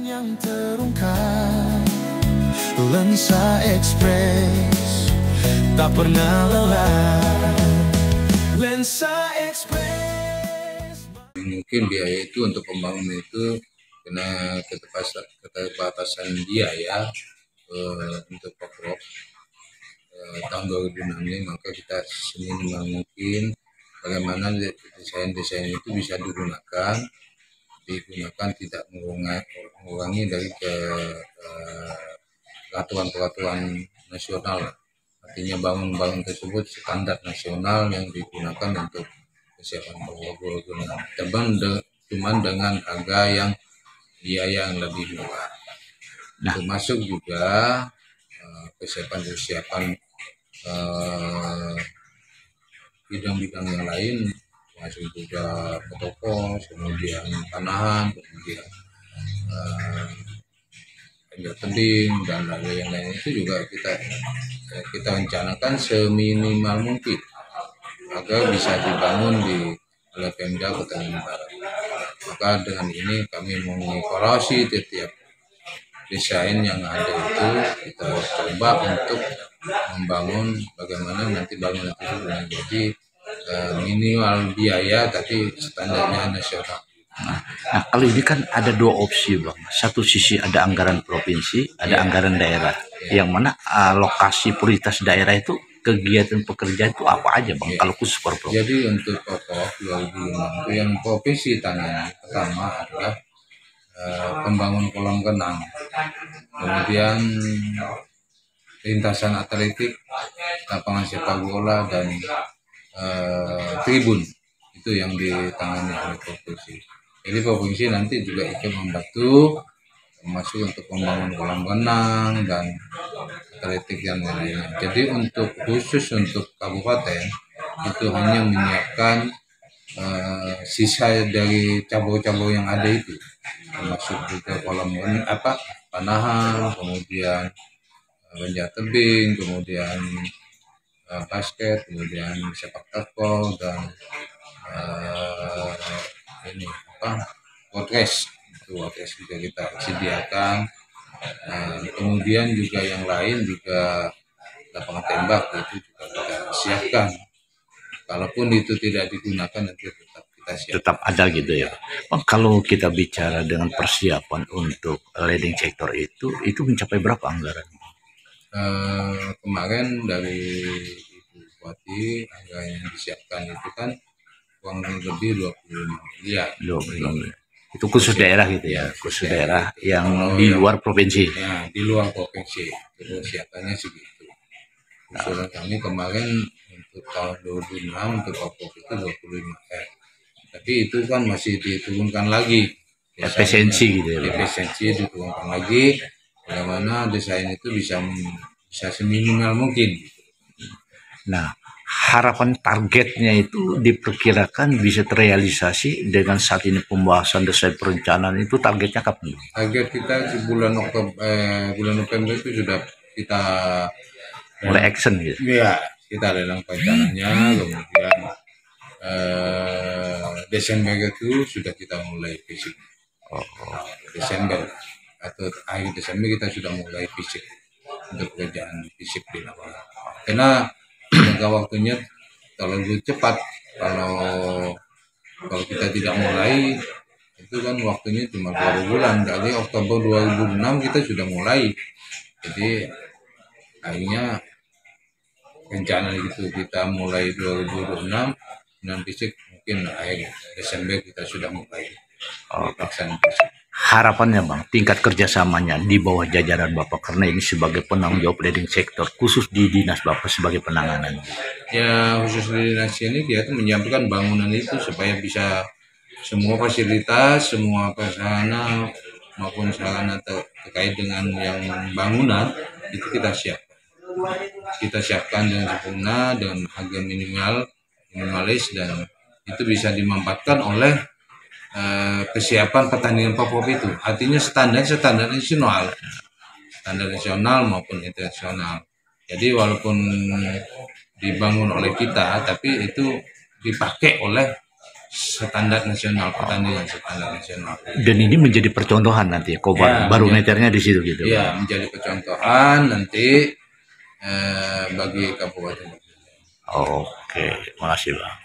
yang terungkap, Lensa Express tak pernah lelah. Lensa Express. Mungkin biaya itu untuk pembangunan itu kena keterbatasan biaya untuk pokok tahun 2006 ini, maka kita seminimal mungkin bagaimana desain-desain itu bisa digunakan tidak mengurangi dari peraturan nasional. Artinya bangun tersebut standar nasional yang digunakan untuk kesiapan pokok cuman dengan harga yang biaya yang lebih murah. Termasuk juga persiapan bidang-bidang yang lain, termasuk juga protokol, kemudian panahan, kemudian panjat tebing dan lain-lain itu juga kita rencanakan seminimal mungkin agar bisa dibangun oleh Pemda Kota Tanjung Barat. Maka dengan ini kami mengevaluasi setiap desain yang ada itu, kita coba untuk membangun bagaimana nanti bangunan itu menjadi minimal biaya tapi standarnya nasional. Nah, kalau ini kan ada dua opsi, Bang. Satu sisi ada anggaran provinsi, ada anggaran daerah. Yang mana alokasi prioritas daerah itu kegiatan pekerjaan itu apa aja, Bang? Kalau khusus provinsi. Jadi untuk pokok 2006 itu yang provinsi tangani pertama adalah pembangunan kolam renang, kemudian lintasan atletik, lapangan sepak bola dan tribun, itu yang ditangani oleh provinsi. Jadi provinsi nanti juga ikut membantu, termasuk untuk membangun kolam renang dan atletik yang lainnya. Jadi khusus untuk kabupaten itu hanya menyiapkan sisa dari cabur-cabur yang ada itu, termasuk juga kolam panahan, kemudian panjat tebing, kemudian basket, kemudian sepak takraw dan podcast juga kita sediakan. Kemudian juga yang lain juga lapangan tembak itu juga kita siapkan. Kalaupun itu tidak digunakan nanti tetap kita siapkan. Tetap ada gitu ya. Bang, kalau kita bicara dengan persiapan untuk leading sector itu mencapai berapa anggaran? Kemarin dari Ibu Bupati anggaran yang disiapkan itu kan kurang lebih 25 miliar. Itu khusus daerah gitu ya, khusus daerah yang di luar provinsi. Ya, di luar provinsi. Itu siapannya segitu. Usulan kami kemarin untuk tahun 2006 untuk pokok itu 25 M. Tapi itu kan masih diturunkan lagi. Efisiensi gitu ya. Efisiensi diturunkan lagi. Bagaimana desain itu bisa seminimal mungkin. Nah, harapan targetnya itu diperkirakan bisa terrealisasi dengan saat ini pembahasan desain perencanaan itu targetnya kapan? Target kita di bulan November itu sudah kita mulai action gitu. Iya, kita lelang rencananya, kemudian Desember itu sudah kita mulai fisik. Desember atau akhir Desember kita sudah mulai fisik untuk pekerjaan fisik di lapangan. Karena jangka waktunya terlalu cepat kalau kita tidak mulai, itu kan waktunya cuma 2 bulan. Dari Oktober 2006 kita sudah mulai. Jadi akhirnya rencana itu kita mulai 2026 dan fisik mungkin akhir Desember kita sudah mulai. Harapannya Bang, tingkat kerjasamanya di bawah jajaran Bapak, karena ini sebagai penanggung jawab leading sector, khusus di dinas Bapak sebagai penanganan. Ya, khusus di dinas ini dia itu menyampaikan bangunan itu supaya bisa semua fasilitas, semua prasarana maupun sarana terkait dengan yang bangunan itu kita siapkan dengan sempurna, dengan harga minimalis, dan itu bisa dimanfaatkan oleh kesiapan pertandingan pokok itu. Artinya standar nasional maupun internasional. Jadi walaupun dibangun oleh kita, tapi itu dipakai oleh standar nasional, pertanian standar nasional. Dan ini menjadi percontohan nanti, barometernya di situ gitu. Ya, menjadi percontohan nanti bagi kabupaten. Oke, makasih Bang.